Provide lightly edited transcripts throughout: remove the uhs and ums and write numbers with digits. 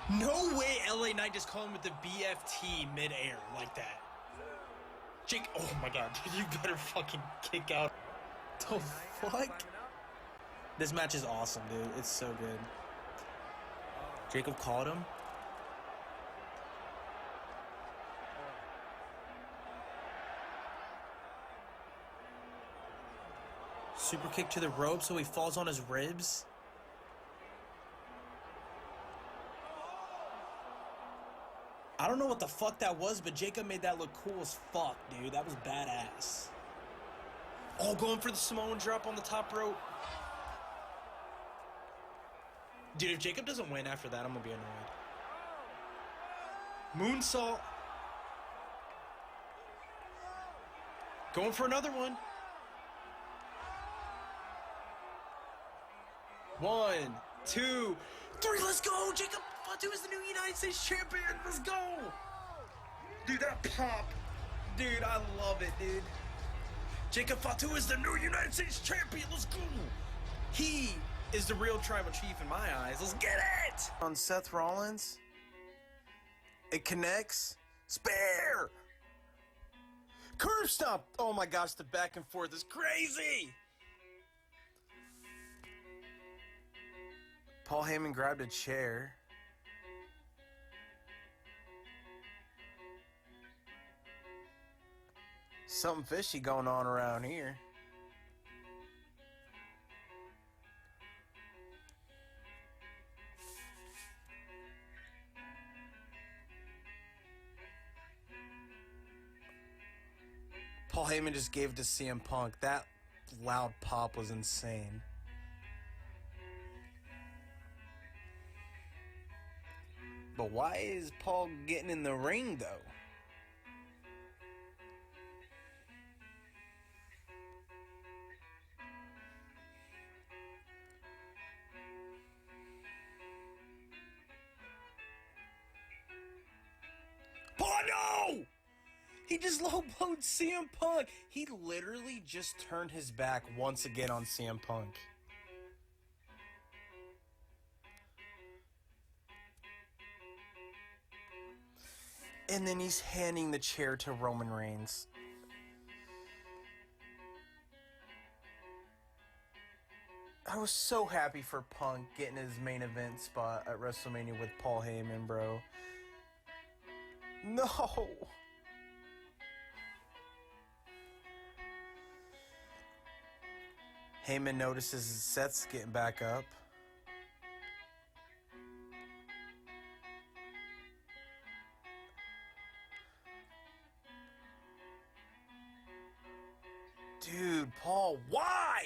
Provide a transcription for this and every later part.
No way LA Knight just called him with the BFT midair like that. Jake, oh my god, dude, you better fucking kick out. The fuck? This match is awesome, dude. It's so good. Jacob called him. Super kick to the rope so he falls on his ribs. I don't know what the fuck that was, but Jacob made that look cool as fuck, dude. That was badass. Oh, going for the Samoan drop on the top rope. Dude, if Jacob doesn't win after that, I'm gonna be annoyed. Moonsault. Going for another one. 1, 2, 3, let's go! Jacob Fatu is the new United States champion! Let's go! Dude, that pop! Dude, I love it, dude. Jacob Fatu is the new United States champion! Let's go! He is the real tribal chief in my eyes. Let's get it! On Seth Rollins. It connects. Spare! Curb stomp! Oh my gosh, the back and forth is crazy! Paul Heyman grabbed a chair. Something fishy going on around here. Paul Heyman just gave it to CM Punk. That loud pop was insane. But why is Paul getting in the ring, though? Oh, no! He just low-blowed CM Punk. He literally just turned his back once again on CM Punk. And then he's handing the chair to Roman Reigns. I was so happy for Punk getting his main event spot at WrestleMania with Paul Heyman, bro. No! Heyman notices Seth's getting back up. Dude, Paul, why?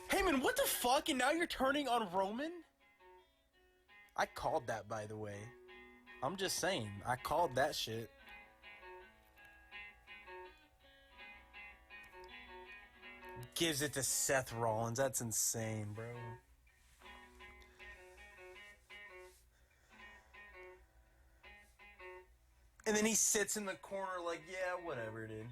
Heyman, what the fuck? And now you're turning on Roman? I called that, by the way. I'm just saying, I called that shit. Gives it to Seth Rollins. That's insane, bro. And then he sits in the corner like, yeah, whatever, dude.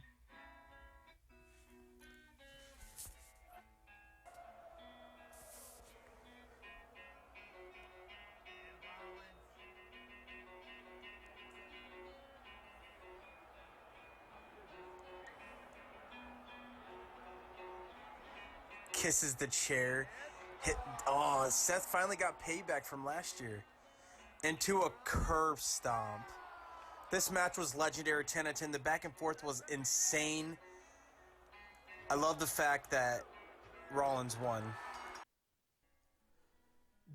Kisses the chair. Seth finally got payback from last year. Into a curb stomp. This match was legendary, 10 out of 10. The back and forth was insane. I love the fact that Rollins won.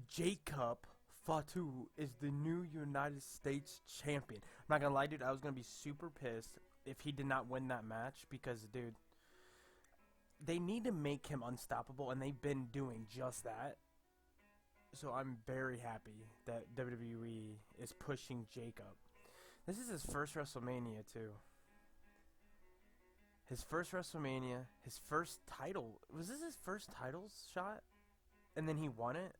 Jacob Fatu is the new United States champion. I'm not gonna lie, dude, I was gonna be super pissed if he did not win that match because, dude, they need to make him unstoppable, and they've been doing just that. So I'm very happy that WWE is pushing Jacob. This is his first WrestleMania, too. His first WrestleMania, his first title. Was this his first title shot? And then he won it?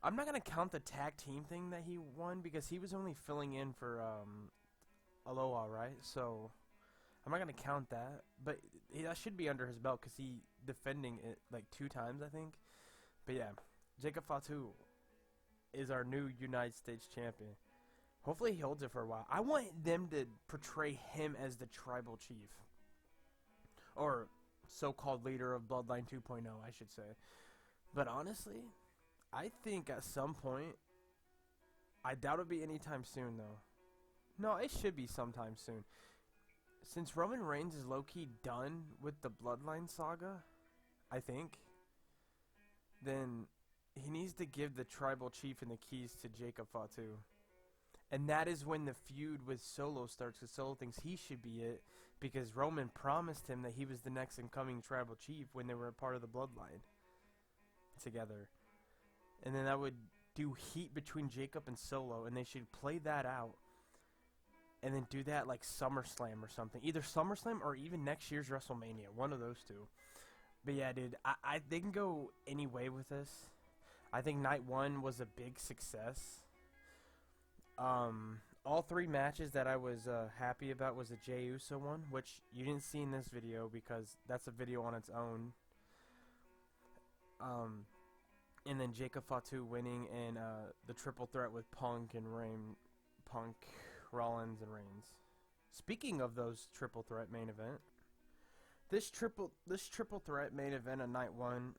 I'm not going to count the tag team thing that he won because he was only filling in for Aloha, right? So I'm not gonna count that, but that should be under his belt because he defending it like 2 times, I think. But yeah, Jacob Fatu is our new United States champion. Hopefully he holds it for a while. I want them to portray him as the tribal chief, or so-called leader of Bloodline 2.0, I should say. But honestly, I think at some point, I doubt it'll be anytime soon though. No, it should be sometime soon. Since Roman Reigns is low-key done with the Bloodline saga, I think, then he needs to give the tribal chief and the keys to Jacob Fatu. And that is when the feud with Solo starts, because Solo thinks he should be it, because Roman promised him that he was the next incoming tribal chief when they were a part of the Bloodline together. And then that would do heat between Jacob and Solo, and they should play that out. And then do that like SummerSlam or something. Either SummerSlam or even next year's WrestleMania. One of those two. But yeah, dude, they can go any way with this. I think Night 1 was a big success. All 3 matches that I was happy about was the Jey Uso one, which you didn't see in this video because that's a video on its own. And then Jacob Fatu winning and the triple threat with Punk, Rollins, and Reigns. Speaking of those triple threat main event, this triple threat main event on Night 1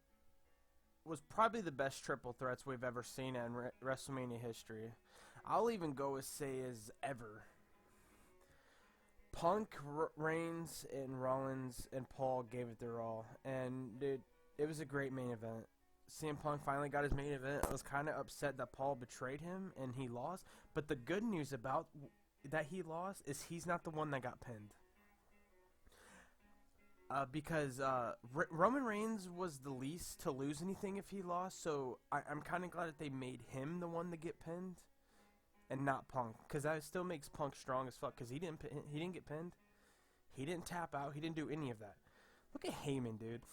was probably the best triple threats we've ever seen in WrestleMania history. I'll even go as say as ever. Punk, Reigns, and Rollins and Paul gave it their all, and dude, it was a great main event. CM Punk finally got his main event. I was kind of upset that Paul betrayed him and he lost, but the good news about that he lost is he's not the one that got pinned. Because Roman Reigns was the least to lose anything if he lost, so I'm kind of glad that they made him the one to get pinned, and not Punk, because that still makes Punk strong as fuck. Because he didn't get pinned, he didn't tap out, he didn't do any of that. Look at Heyman, dude.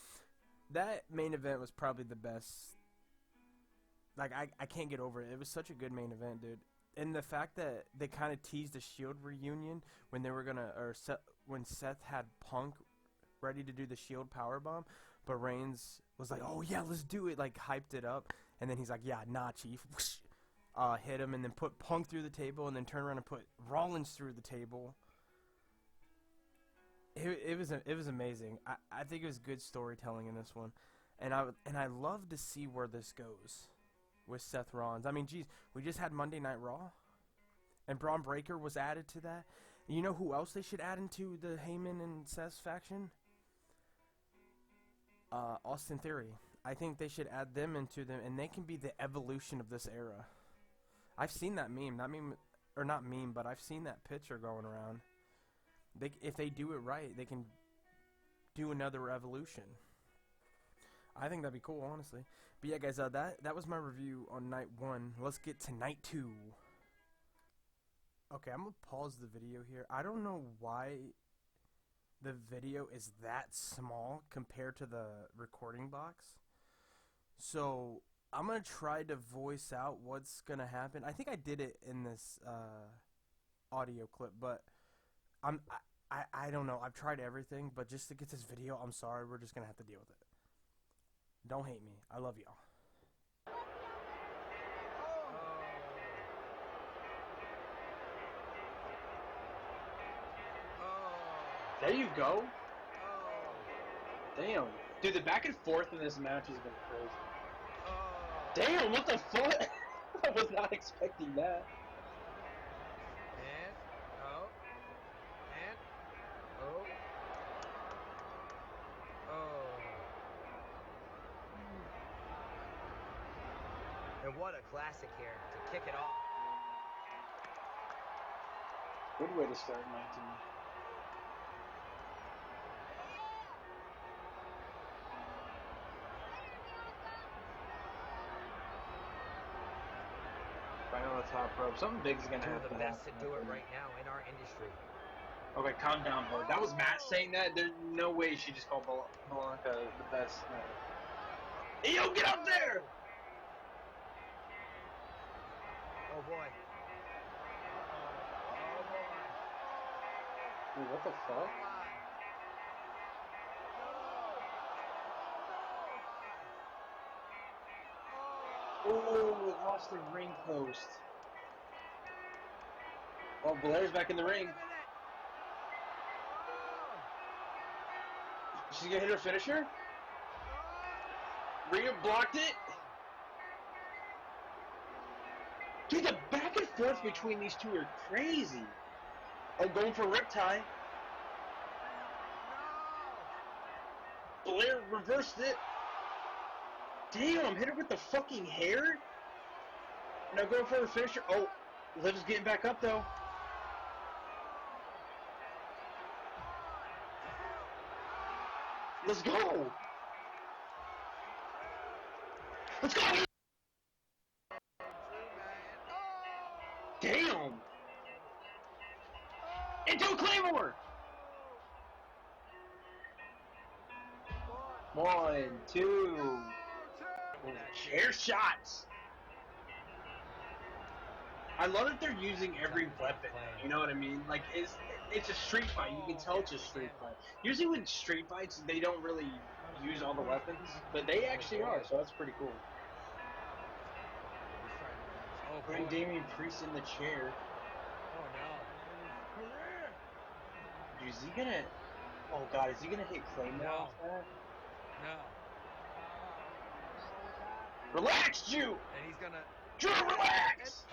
That main event was probably the best. Like I can't get over it. It was such a good main event, dude. And the fact that they kind of teased the Shield reunion when they were gonna, when Seth had Punk ready to do the Shield powerbomb, but Reigns was like, "Oh yeah, let's do it!" Like hyped it up, and then he's like, "Yeah, nah, Chief." Hit him, and then put Punk through the table, and then turn around and put Rollins through the table. It was amazing. I think it was good storytelling in this one, and I love to see where this goes with Seth Rollins. I mean, geez, we just had Monday Night Raw, and Braun Breaker was added to that. You know who else they should add into the Heyman and Seth faction? Austin Theory. I think they should add them into them, and they can be the evolution of this era. I've seen that meme. But I've seen that picture going around. If they do it right, they can do another evolution. I think that'd be cool, honestly. But yeah, guys, that was my review on Night 1. Let's get to Night 2. Okay, I'm gonna pause the video here. I don't know why the video is that small compared to the recording box. So I'm gonna try to voice out what's gonna happen. I think I did it in this audio clip, but I don't know. I've tried everything, but just to get this video, I'm sorry. We're just gonna have to deal with it. Don't hate me. I love y'all. There you go. Damn. Dude, the back and forth in this match has been crazy. Damn, what the fuck? I was not expecting that. And what a classic here to kick it off. Good way to start 19. Right on the top rope. Something big's gonna happen. Two of the best that do it right now in our industry. Okay, calm down, bro. That was Matt saying that. There's no way she just called Blanca the best. Hey, yo, get up there! Oh boy. Dude, what the fuck? Oh, it lost the ring post. Oh, Blair's back in the ring. She's gonna hit her finisher? Rhea blocked it. Dude, the back and forth between these two are crazy. Oh, going for Riptide. Blair reversed it. Damn, hit her with the fucking hair. Now going for the finisher. Oh, Liv's getting back up though. Let's go. Let's go. Damn. Into a Claymore. 1, 2. Chair shots. I love that they're using every weapon. You know what I mean? Like it's a street fight. You can tell it's a street fight. Usually with street fights, they don't really use all the weapons, but they actually are. So that's pretty cool. Putting Damian Priest in the chair. Dude, is he gonna? Oh God, is he gonna hit Claymore off that? No. Relax, Drew. And he's gonna. Drew, relax.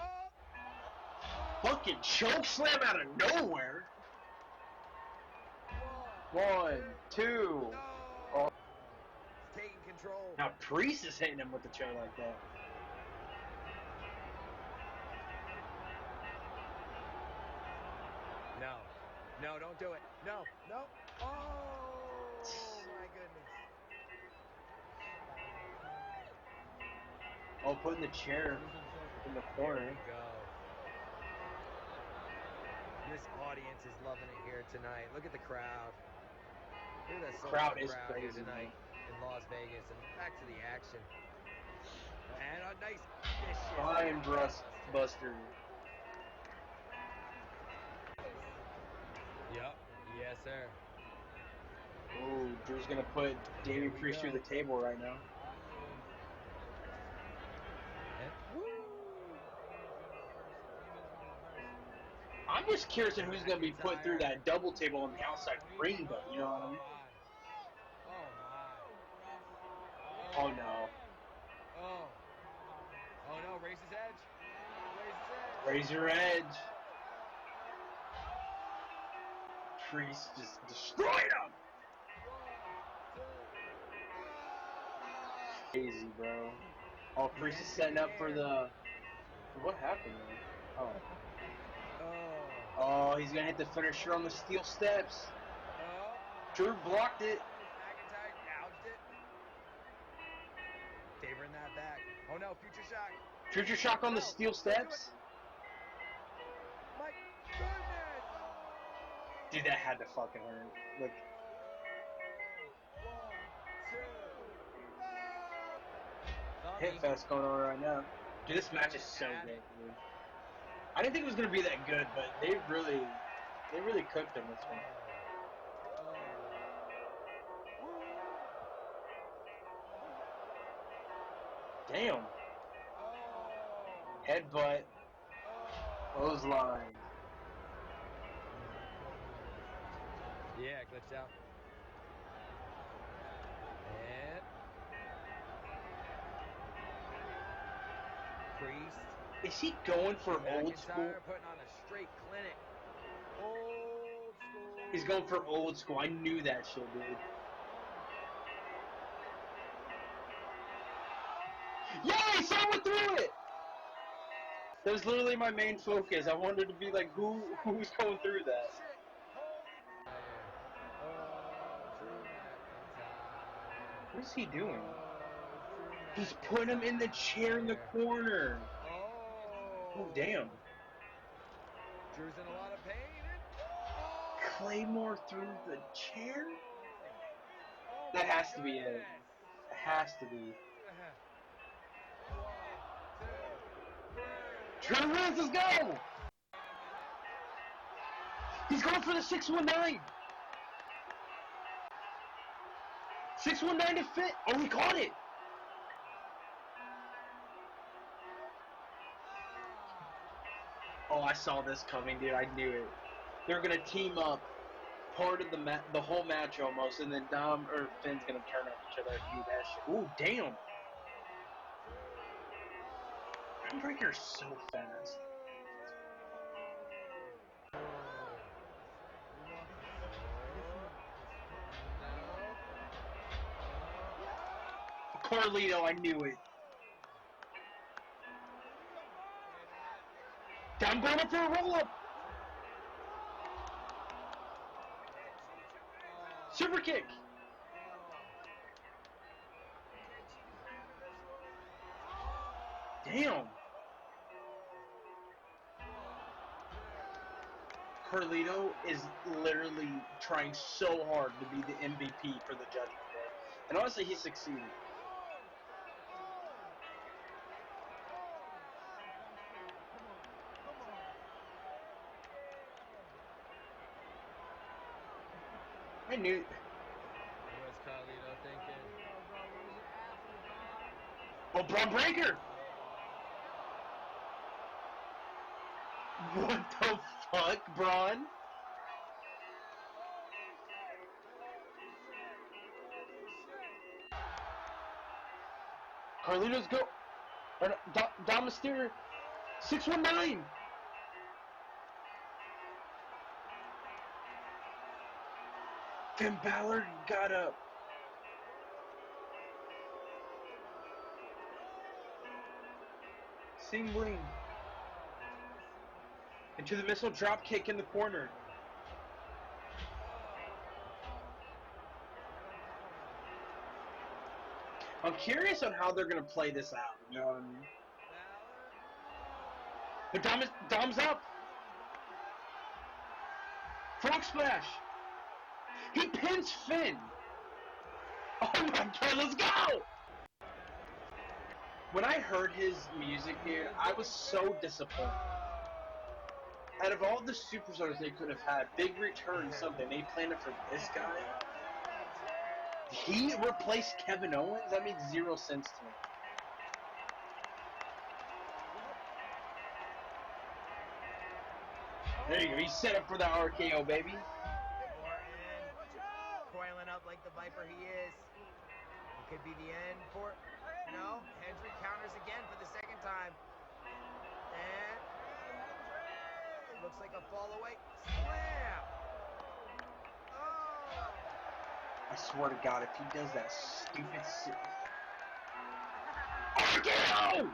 Fucking choke slam out of nowhere. 1, 2. Oh. Taking control. Now Priest is hitting him with the chair like that. No. No, don't do it. No. No. Oh, my goodness. Oh, putting the chair in the corner. There we go. This audience is loving it here tonight. Look at the crowd. Look at that Crowd is here crazy tonight in Las Vegas. And back to the action. And a nice vicious Fine Buster. Yep. Yes, sir. Ooh, Drew's gonna put Damian Priest through the table right now. I'm just curious of who's gonna be put through that double table on the outside ring, but you know what I mean? Oh no. Oh no, raise his edge. Raise your edge. Priest just destroyed him! Crazy, bro. Oh, Priest is setting up for the... What happened there? Oh, he's gonna hit the finisher on the steel steps. Drew blocked it. McIntyre gouged it. Favoring that back. Oh no, future shock. Future shock on the steel steps. My goodness. Dude, that had to fucking hurt. Like, 1, 2. hit fest going on right now. Dude, this match is so good, dude. I didn't think it was gonna be that good, but they really cooked him this one. Damn. Headbutt. Clothesline. Yeah, glitched out. And Priest. Is he going for old school? Putting on a straight clinic. Old school. He's going for old school. I knew that shit, dude. Yeah, someone threw it! That was literally my main focus. I wanted to be like, who's going through that? What is he doing? He's putting him in the chair in the corner. Oh, damn. Drew's in a lot of pain. Claymore through the chair? That has to be it. It has to be. Drew wins, let's go! He's going for the 619. 619 to fit. Oh, he caught it. I saw this coming, dude. I knew it. They're gonna team up part of the whole match almost, and then Dom or Finn's gonna turn on each other and do that shit. Ooh, damn! Breaker's so fast. Carlito, I knew it. I'm going up for a roll-up. Super kick. Damn. Carlito is literally trying so hard to be the MVP for the Judgment Day. And honestly, he succeeded. I knew. What's Carlito thinking? Oh, Braun Breaker! What the fuck, Braun? Carlito's go. Dom Mysterio. 619! Finn Balor got up. Sing Bling. Into the missile drop kick in the corner. I'm curious on how they're gonna play this out. You know what I mean? But Dom's up. Frog splash. He pins Finn. Oh my god, let's go! When I heard his music, dude, I was so disappointed. Out of all the superstars they could have had, big return something, they planned it for this guy. He replaced Kevin Owens? That makes zero sense to me. There you go, he's set up for the RKO, baby. Coiling up like the Viper he is. It could be the end for... No, Hendry counters again for the second time. And... it looks like a fall away. Slam! Oh! I swear to God, if he does that stupid RKO!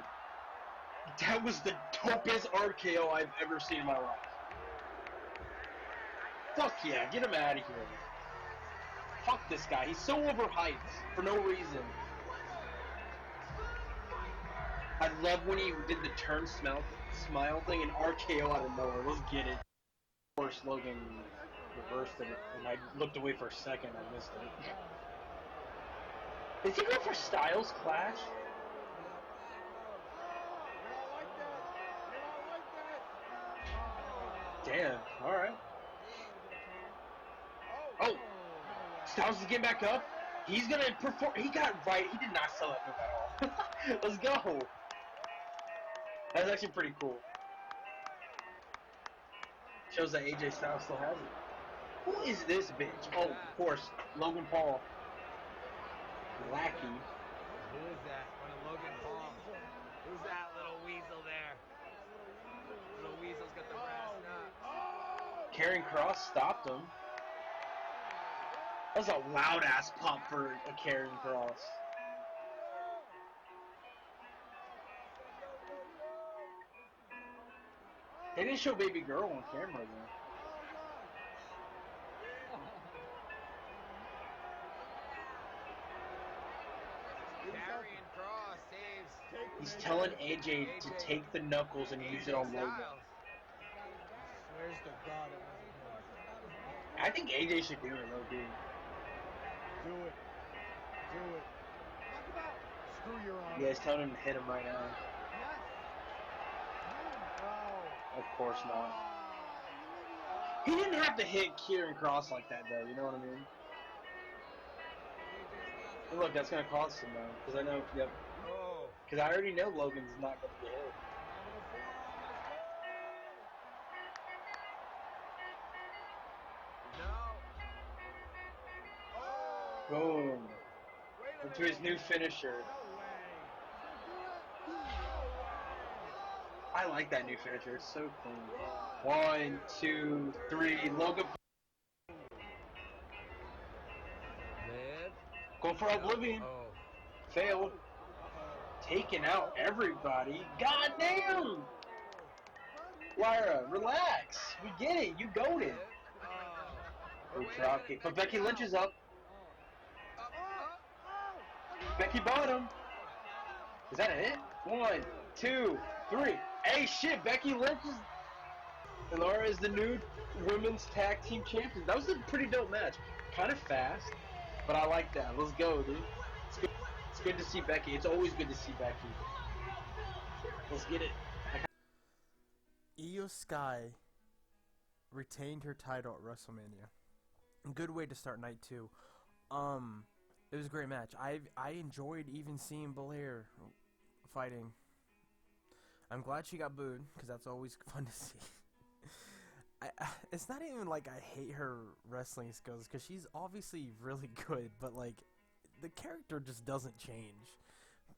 That was the dopest RKO I've ever seen in my life. Fuck yeah, get him out of here. Fuck this guy, he's so overhyped for no reason. I love when he did the turn smile thing and RKO out of nowhere. Let's get it. Of course, Logan reversed it, and I looked away for a second. I missed it. Is he going for Styles Clash? Damn. All right. Oh, Styles is getting back up. He's gonna perform. He got right. He did not sell that move at all. Let's go. That's actually pretty cool. Shows that AJ Styles still has it. Who is this bitch? Oh, of course, Logan Paul. Lackey. Who is that? One of Logan Paul. Who's that little weasel there? Little weasel's got the brass nut. Karrion Kross stopped him. That was a loud ass pop for a Karrion Kross. They didn't show baby girl on camera though. Karrion Kross saves. He's telling AJ to take the knuckles and use it on Logan. Swears to God it wasn't him. I think AJ should do it though, dude. Do it. Do it. Screw your arm. Yeah, he's telling him to hit him right now. Of course not. He didn't have to hit Karrion Kross like that though, you know what I mean? And look, that's gonna cost him though, because I know, yep. Because I already know Logan's not gonna get hit. Boom. Into his new finisher. I like that new finisher. It's so clean. 1, 2, 3. Logan. Go for Oblivion. Failed. Taking out everybody. God damn! Lyra, relax. We get it. You goated. Good drop kick. But Becky Lynch is up. Becky bottom. Is that it? 1, 2, 3. Hey, shit. Becky Lynch is... And Laura is the new women's tag team champion. That was a pretty dope match. Kind of fast, but I like that. Let's go, dude. It's good to see Becky. It's always good to see Becky. Let's get it. Io Sky retained her title at WrestleMania. Good way to start night 2. It was a great match. I enjoyed even seeing Belair fighting. I'm glad she got booed, because that's always fun to see. It's not even like I hate her wrestling skills, because she's obviously really good, but like the character just doesn't change.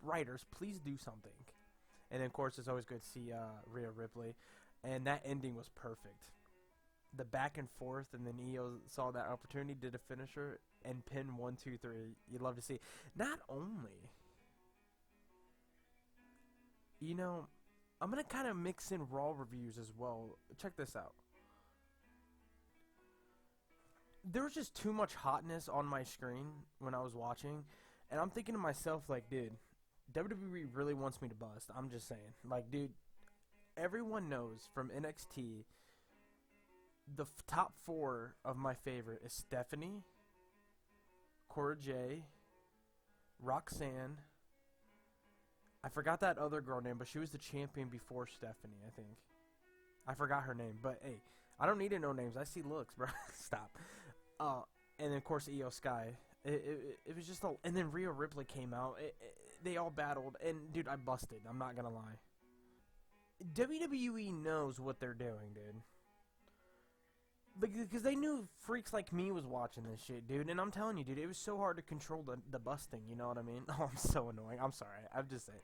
Writers, please do something. And of course, it's always good to see Rhea Ripley, and that ending was perfect. The back and forth, and then Io saw that opportunity, did a finisher, and pin 1, 2, 3. You'd love to see. Not only, you know, I'm gonna kind of mix in Raw reviews as well. Check this out. There was just too much hotness on my screen when I was watching, and I'm thinking to myself, like, dude, WWE really wants me to bust. I'm just saying. Like, dude, everyone knows from NXT, the top 4 of my favorite is Stephanie, Cora Jade, Roxanne. I forgot that other girl name, but she was the champion before Stephanie, I think. I forgot her name, but hey, I don't need to know names. I see looks, bro. Stop. And then, of course, Io Sky. It was just and then Rhea Ripley came out. They all battled, and dude, I busted. I'm not gonna lie. WWE knows what they're doing, dude. Because they knew freaks like me was watching this shit, dude. And I'm telling you, dude, it was so hard to control the busting, you know what I mean? Oh, I'm so annoying. I'm sorry. I'm just saying.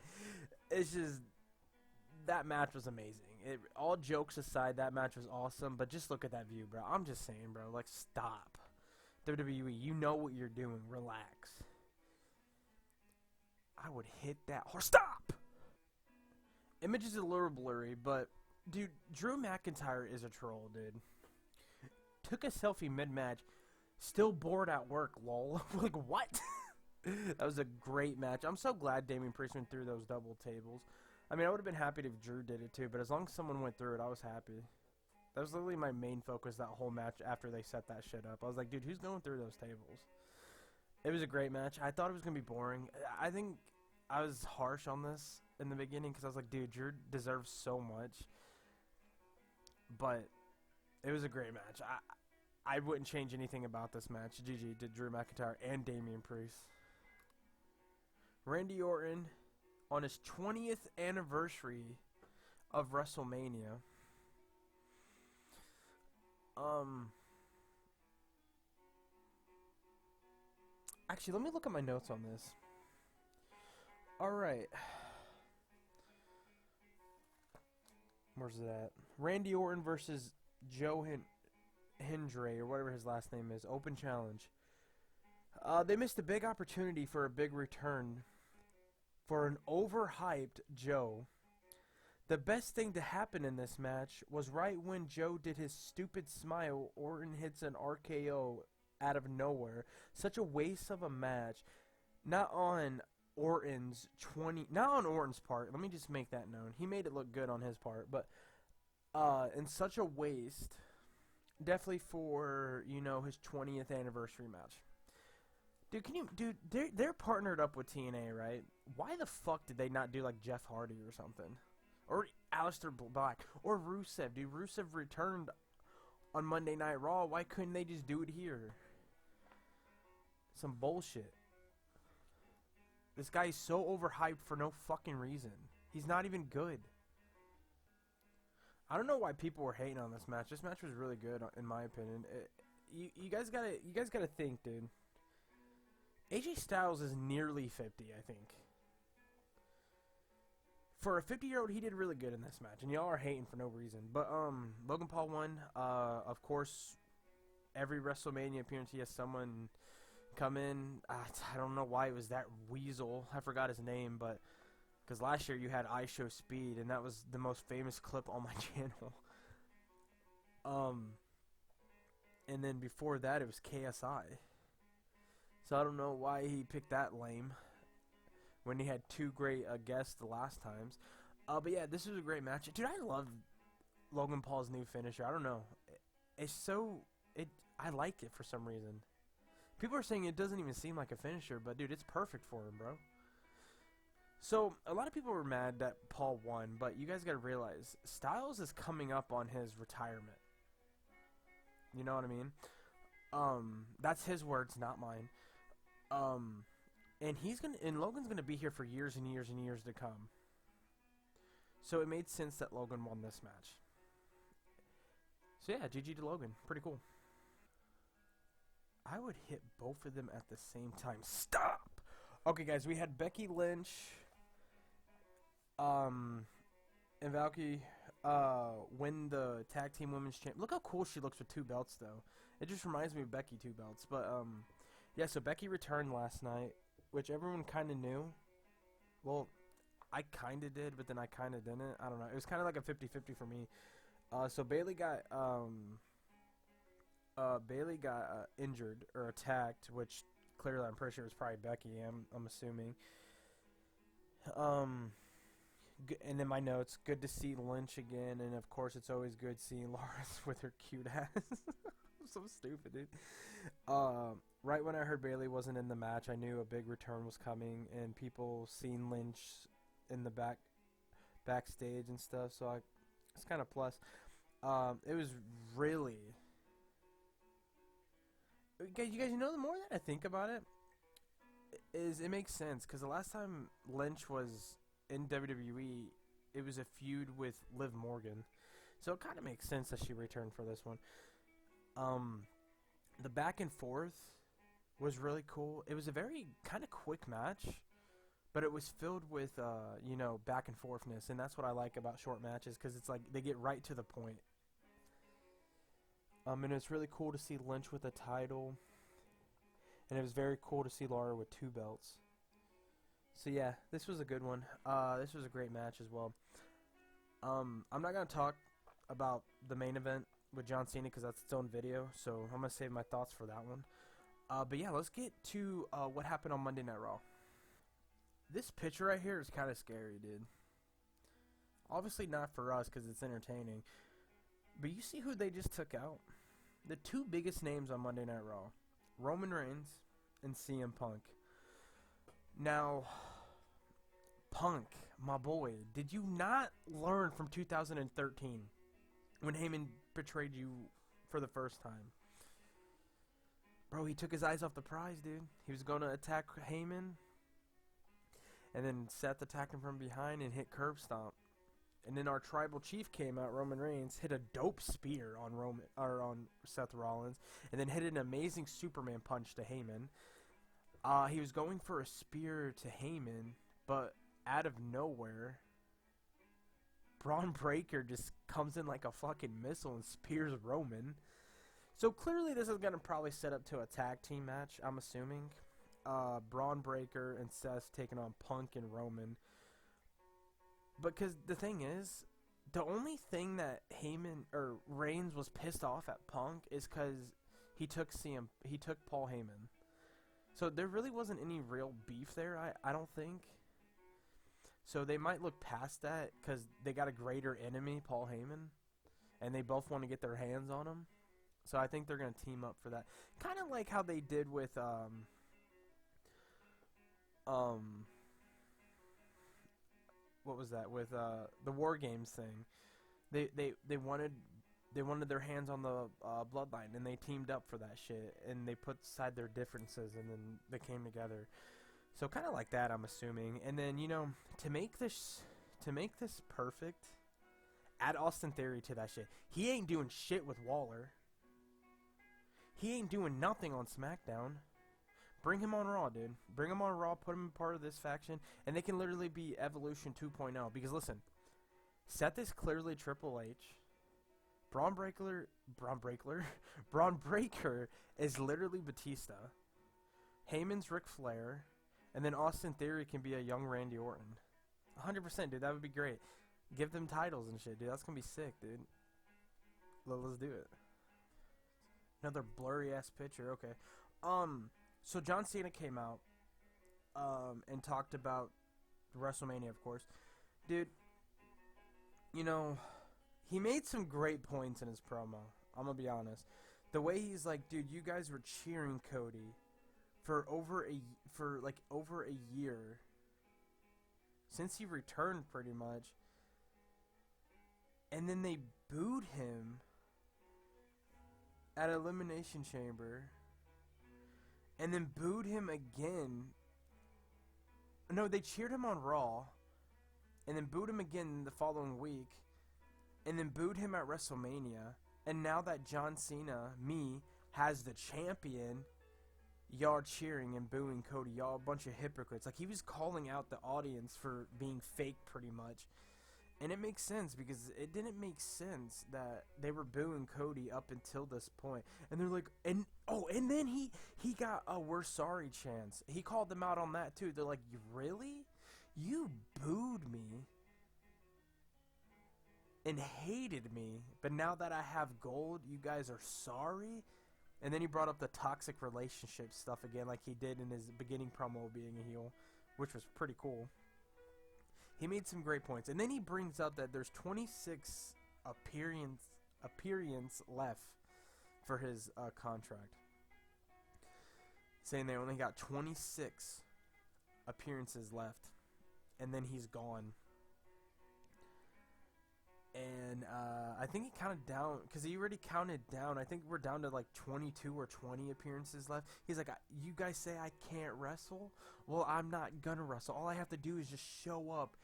It's just, that match was amazing. All jokes aside, that match was awesome. But just look at that view, bro. I'm just saying, bro. Like, stop. WWE, you know what you're doing. Relax. I would hit that hard. Stop! Image is a little blurry, but, dude, Drew McIntyre is a troll, dude. Took a selfie mid-match, still bored at work, lol. Like, what? That was a great match. I'm so glad Damian Priest went through those double tables. I mean, I would have been happy if Drew did it too, but as long as someone went through it, I was happy. That was literally my main focus that whole match after they set that shit up. I was like, dude, who's going through those tables? It was a great match. I thought it was going to be boring. I think I was harsh on this in the beginning because I was like, dude, Drew deserves so much. But it was a great match. I wouldn't change anything about this match. GG to Drew McIntyre and Damian Priest. Randy Orton on his 20th anniversary of WrestleMania. Actually, let me look at my notes on this. Alright. Where's it at? Randy Orton versus Joe Hendry, or whatever his last name is. Open challenge. They missed a big opportunity for a big return for an overhyped Joe. The best thing to happen in this match was right when Joe did his stupid smile, Orton hits an RKO out of nowhere. Such a waste of a match. Not on Orton's part. Let me just make that known. He made it look good on his part, but and such a waste. Definitely for, you know, his 20th anniversary match. Dude, they're partnered up with TNA, right? Why the fuck did they not do like Jeff Hardy or something? Or Aleister Black or Rusev? Dude, Rusev returned on Monday Night Raw. Why couldn't they just do it here? Some bullshit. This guy's so overhyped for no fucking reason. He's not even good. I don't know why people were hating on this match. This match was really good, in my opinion. You guys gotta think, dude. AJ Styles is nearly 50, I think. For a 50-year-old, he did really good in this match, and y'all are hating for no reason. But Logan Paul won. Of course, every WrestleMania appearance, he has someone come in. I don't know why it was that weasel. I forgot his name, but because last year you had I Show Speed, and that was the most famous clip on my channel. And then before that, it was KSI. So I don't know why he picked that lame when he had two great guests the last times. But yeah, this was a great match. Dude, I love Logan Paul's new finisher. I don't know. It's so... I like it for some reason. People are saying it doesn't even seem like a finisher, but dude, it's perfect for him, bro. So, a lot of people were mad that Paul won, but you guys gotta realize, Styles is coming up on his retirement. You know what I mean? That's his words, not mine. And Logan's gonna be here for years and years and years to come. So it made sense that Logan won this match. So yeah, GG to Logan. Pretty cool. I would hit both of them at the same time. Stop! Okay, guys, we had Becky Lynch, and Valkyrie, win the Tag Team Women's Champ. Look how cool she looks with 2 belts, though. It just reminds me of Becky 2 belts. But, yeah, so Becky returned last night, which everyone kind of knew. Well, I kind of did, but then I kind of didn't. I don't know. It was kind of like a 50-50 for me. So Bayley got injured or attacked, which clearly I'm pretty sure it was probably Becky. I'm assuming. And in my notes, good to see Lynch again, and of course it's always good seeing Lars with her cute ass. I'm so stupid, dude. Right when I heard Bayley wasn't in the match, I knew a big return was coming, and people seen Lynch in the backstage and stuff, so it's kind of plus. It was really... You guys know, the more that I think about it, it makes sense, because the last time Lynch was in WWE, it was a feud with Liv Morgan, so it kind of makes sense that she returned for this one. The back and forth was really cool. It was a very kind of quick match, but it was filled with back and forthness, and that's what I like about short matches, because it's like they get right to the point. And it's really cool to see Lynch with a title. And it was very cool to see Laura with 2 belts. So yeah, this was a good one. This was a great match as well. I'm not going to talk about the main event with John Cena because that's its own video. So I'm going to save my thoughts for that one. But yeah, let's get to what happened on Monday Night Raw. This picture right here is kind of scary, dude. Obviously not for us because it's entertaining. But you see who they just took out? The 2 biggest names on Monday Night Raw. Roman Reigns and CM Punk. Now, Punk, my boy, did you not learn from 2013 when Heyman betrayed you for the first time? Bro, he took his eyes off the prize, dude. He was going to attack Heyman, and then Seth attacked him from behind and hit curb stomp. And then our tribal chief came out, Roman Reigns, hit a dope spear on Seth Rollins, and then hit an amazing Superman punch to Heyman. He was going for a spear to Heyman, but out of nowhere, Braun Breaker just comes in like a fucking missile and spears Roman. So clearly this is going to probably set up to a tag team match, I'm assuming. Braun Breaker and Seth taking on Punk and Roman. Because the thing is, the only thing that Reigns was pissed off at Punk is because he took Paul Heyman. So there really wasn't any real beef there, I don't think. So they might look past that because they got a greater enemy, Paul Heyman, and they both want to get their hands on him. So I think they're going to team up for that. Kind of like how they did with what was that, with the War Games thing. They wanted their hands on the bloodline, and they teamed up for that shit, and they put aside their differences, and then they came together. So kind of like that, I'm assuming. And then, to make this perfect, add Austin Theory to that shit. He ain't doing shit with Waller. He ain't doing nothing on SmackDown. Bring him on Raw, dude. Bring him on Raw, put him part of this faction, and they can literally be Evolution 2.0. Because listen, Seth is clearly Triple H. Braun Breaker is literally Batista. Heyman's Ric Flair, and then Austin Theory can be a young Randy Orton. 100%, dude. That would be great. Give them titles and shit, dude. That's gonna be sick, dude. Let's do it. Another blurry ass picture. Okay. So John Cena came out, and talked about WrestleMania, of course, dude. You know, he made some great points in his promo. I'm gonna be honest. The way he's like, dude, you guys were cheering Cody for over a year since he returned, pretty much, and then they booed him at Elimination Chamber, and then booed him again. No, they cheered him on Raw, and then booed him again the following week, and then booed him at WrestleMania. And now that John Cena, has the champion, y'all are cheering and booing Cody. Y'all a bunch of hypocrites. Like, he was calling out the audience for being fake, pretty much. And it makes sense, because it didn't make sense that they were booing Cody up until this point. And they're like, and then he got a "we're sorry" chance. He called them out on that too. They're like, really? You booed me and hated me, but now that I have gold, you guys are sorry? And then he brought up the toxic relationship stuff again, like he did in his beginning promo being a heel, which was pretty cool. He made some great points. And then he brings up that there's 26 appearance left for his contract, saying they only got 26 appearances left, and then he's gone. And I think he counted down, because he already counted down. I think we're down to like 22 or 20 appearances left. He's like, you guys say I can't wrestle? Well, I'm not gonna wrestle. All I have to do is just show up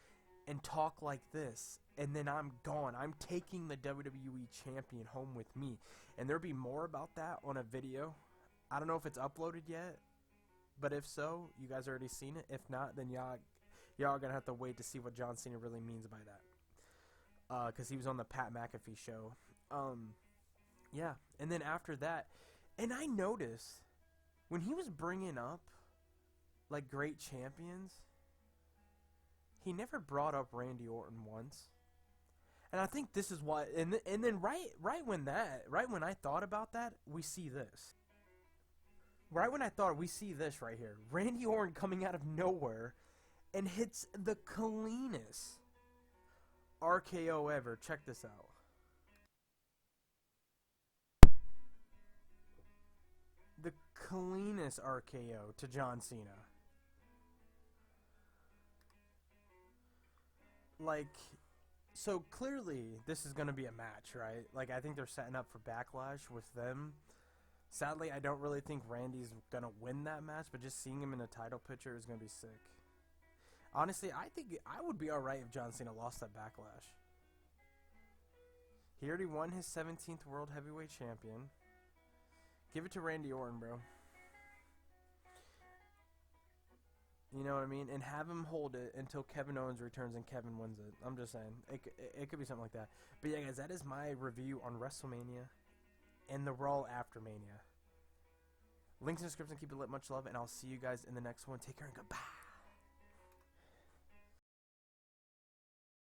and talk like this, and then I'm gone. I'm taking the WWE champion home with me. And there'll be more about that on a video. I don't know if it's uploaded yet, but if so, you guys already seen it. If not, then y'all are gonna have to wait to see what John Cena really means by that. Because he was on the Pat McAfee show. Yeah. And then after that, and I noticed when he was bringing up like great champions, he never brought up Randy Orton once. And I think this is why. And then right when I thought about that, we see this. Right when I thought, we see this right here. Randy Orton coming out of nowhere and hits the cleanest RKO ever. Check this out. The cleanest RKO to John Cena. Like, so clearly this is going to be a match, right? Like, I think they're setting up for Backlash with them. Sadly, I don't really think Randy's going to win that match, but just seeing him in a title picture is going to be sick. Honestly, I think I would be alright if John Cena lost that Backlash. He already won his 17th World Heavyweight Champion. Give it to Randy Orton, bro. You know what I mean? And have him hold it until Kevin Owens returns and Kevin wins it. I'm just saying. It could be something like that. But yeah, guys, that is my review on WrestleMania and the Raw after Mania. Links in the description. Keep it lit. Much love. And I'll see you guys in the next one. Take care and goodbye.